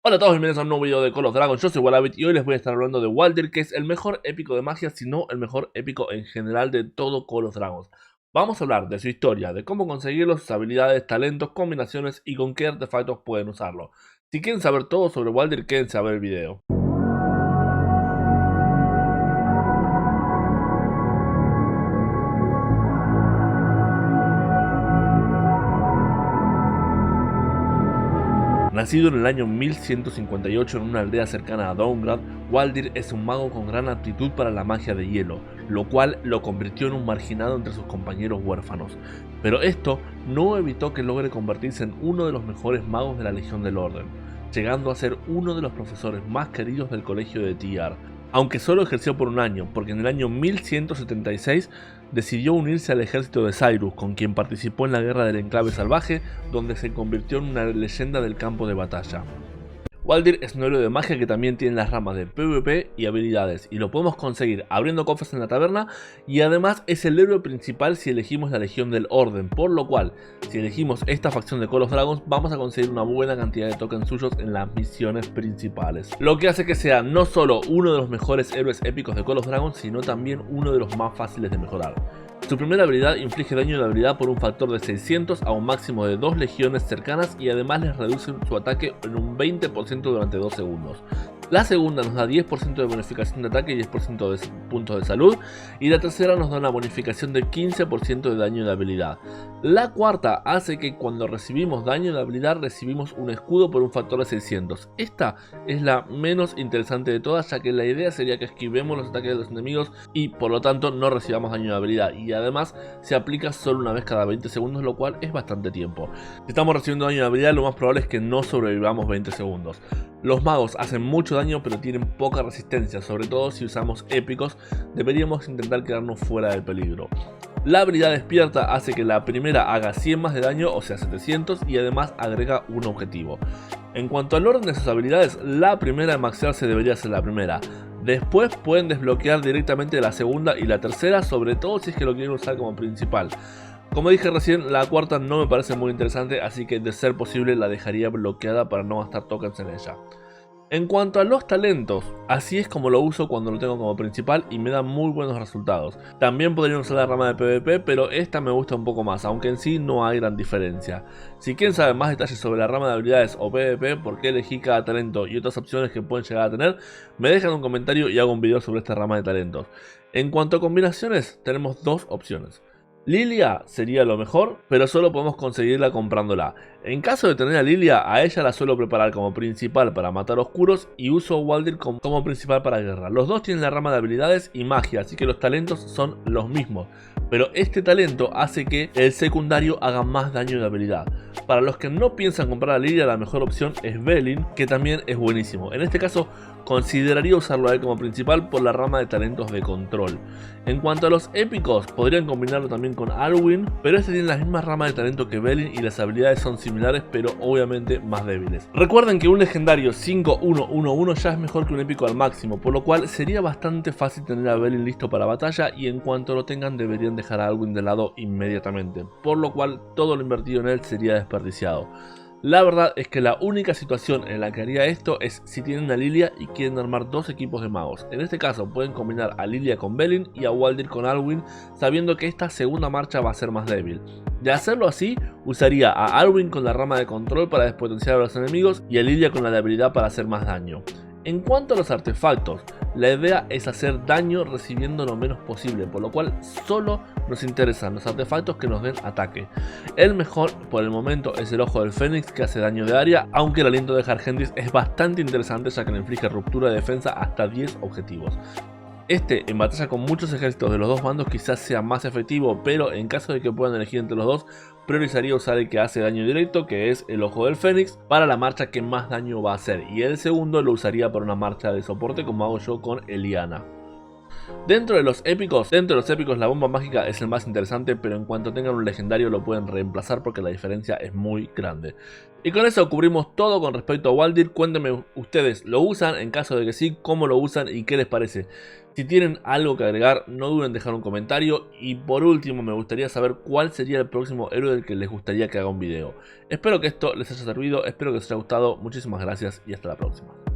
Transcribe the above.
Hola a todos, bienvenidos a un nuevo video de Call of Dragons. Yo soy Wallaby y hoy les voy a estar hablando de Waldir, que es el mejor épico de magia, si no el mejor épico en general de todo Call of Dragons. Vamos a hablar de su historia, de cómo conseguirlo, sus habilidades, talentos, combinaciones y con qué artefactos pueden usarlo. Si quieren saber todo sobre Waldir, quédense a ver el video. Nacido en el año 1158 en una aldea cercana a Dawngrad, Waldir es un mago con gran aptitud para la magia de hielo, lo cual lo convirtió en un marginado entre sus compañeros huérfanos. Pero esto no evitó que logre convertirse en uno de los mejores magos de la Legión del Orden, llegando a ser uno de los profesores más queridos del colegio de TR. Aunque solo ejerció por un año, porque en el año 1176 decidió unirse al ejército de Cyrus, con quien participó en la guerra del Enclave Salvaje, donde se convirtió en una leyenda del campo de batalla. Waldir es un héroe de magia que también tiene las ramas de PvP y habilidades, y lo podemos conseguir abriendo cofres en la taberna, y además es el héroe principal si elegimos la Legión del Orden, por lo cual, si elegimos esta facción de Call of Dragons, vamos a conseguir una buena cantidad de tokens suyos en las misiones principales. Lo que hace que sea no solo uno de los mejores héroes épicos de Call of Dragons, sino también uno de los más fáciles de mejorar. Su primera habilidad inflige daño de habilidad por un factor de 600 a un máximo de 2 legiones cercanas y además les reduce su ataque en un 20% durante 2 segundos. La segunda nos da 10% de bonificación de ataque y 10% de puntos de salud, y la tercera nos da una bonificación de 15% de daño de habilidad. La cuarta hace que cuando recibimos daño de habilidad recibimos un escudo por un factor de 600. Esta es la menos interesante de todas, ya que la idea sería que esquivemos los ataques de los enemigos y por lo tanto no recibamos daño de habilidad, y además se aplica solo una vez cada 20 segundos, lo cual es bastante tiempo. Si estamos recibiendo daño de habilidad, lo más probable es que no sobrevivamos 20 segundos. Los magos hacen mucho daño pero tienen poca resistencia, sobre todo si usamos épicos, deberíamos intentar quedarnos fuera del peligro. La habilidad despierta hace que la primera haga 100 más de daño, o sea 700, y además agrega un objetivo. En cuanto al orden de sus habilidades, la primera en maxearse debería ser la primera. Después pueden desbloquear directamente la segunda y la tercera, sobre todo si es que lo quieren usar como principal. Como dije recién, la cuarta no me parece muy interesante, así que de ser posible la dejaría bloqueada para no gastar tokens en ella. En cuanto a los talentos, así es como lo uso cuando lo tengo como principal y me da muy buenos resultados. También podría usar la rama de PvP, pero esta me gusta un poco más, aunque en sí no hay gran diferencia. Si quieren saber más detalles sobre la rama de habilidades o PvP, por qué elegí cada talento y otras opciones que pueden llegar a tener, me dejan un comentario y hago un video sobre esta rama de talentos. En cuanto a combinaciones, tenemos dos opciones. Lilia sería lo mejor, pero solo podemos conseguirla comprándola. En caso de tener a Lilia, a ella la suelo preparar como principal para matar oscuros y uso a Waldir como principal para guerra. Los dos tienen la rama de habilidades y magia, así que los talentos son los mismos, pero este talento hace que el secundario haga más daño de habilidad. Para los que no piensan comprar a Lilia, la mejor opción es Belin, que también es buenísimo. En este caso, consideraría usarlo a él como principal por la rama de talentos de control. En cuanto a los épicos, podrían combinarlo también con Alwyn, pero este tiene la misma rama de talento que Belin y las habilidades son similares, pero obviamente más débiles. Recuerden que un legendario 5-1-1-1 ya es mejor que un épico al máximo, por lo cual sería bastante fácil tener a Belin listo para batalla, y en cuanto lo tengan deberían dejar a Alwyn de lado inmediatamente, por lo cual todo lo invertido en él sería desperdiciado. La verdad es que la única situación en la que haría esto es si tienen a Lilia y quieren armar dos equipos de magos. En este caso pueden combinar a Lilia con Belin y a Waldir con Alwyn, sabiendo que esta segunda marcha va a ser más débil. De hacerlo así, usaría a Alwyn con la rama de control para despotenciar a los enemigos y a Lilia con la de habilidad para hacer más daño. En cuanto a los artefactos, la idea es hacer daño recibiendo lo menos posible, por lo cual solo nos interesan los artefactos que nos den ataque. El mejor por el momento es el Ojo del Fénix, que hace daño de área, aunque el Aliento de Jargendis es bastante interesante, ya que le inflige ruptura de defensa hasta 10 objetivos. Este, en batalla con muchos ejércitos de los dos bandos, quizás sea más efectivo, pero en caso de que puedan elegir entre los dos, priorizaría usar el que hace daño directo, que es el Ojo del Fénix, para la marcha que más daño va a hacer, y el segundo lo usaría para una marcha de soporte, como hago yo con Eliana. Dentro de los épicos la bomba mágica es el más interesante, pero en cuanto tengan un legendario lo pueden reemplazar porque la diferencia es muy grande. Y con eso cubrimos todo con respecto a Waldir. Cuéntenme ustedes, ¿lo usan? En caso de que sí, ¿cómo lo usan y qué les parece? Si tienen algo que agregar, no duden en dejar un comentario. Y por último, me gustaría saber cuál sería el próximo héroe del que les gustaría que haga un video. Espero que esto les haya servido, espero que les haya gustado. Muchísimas gracias y hasta la próxima.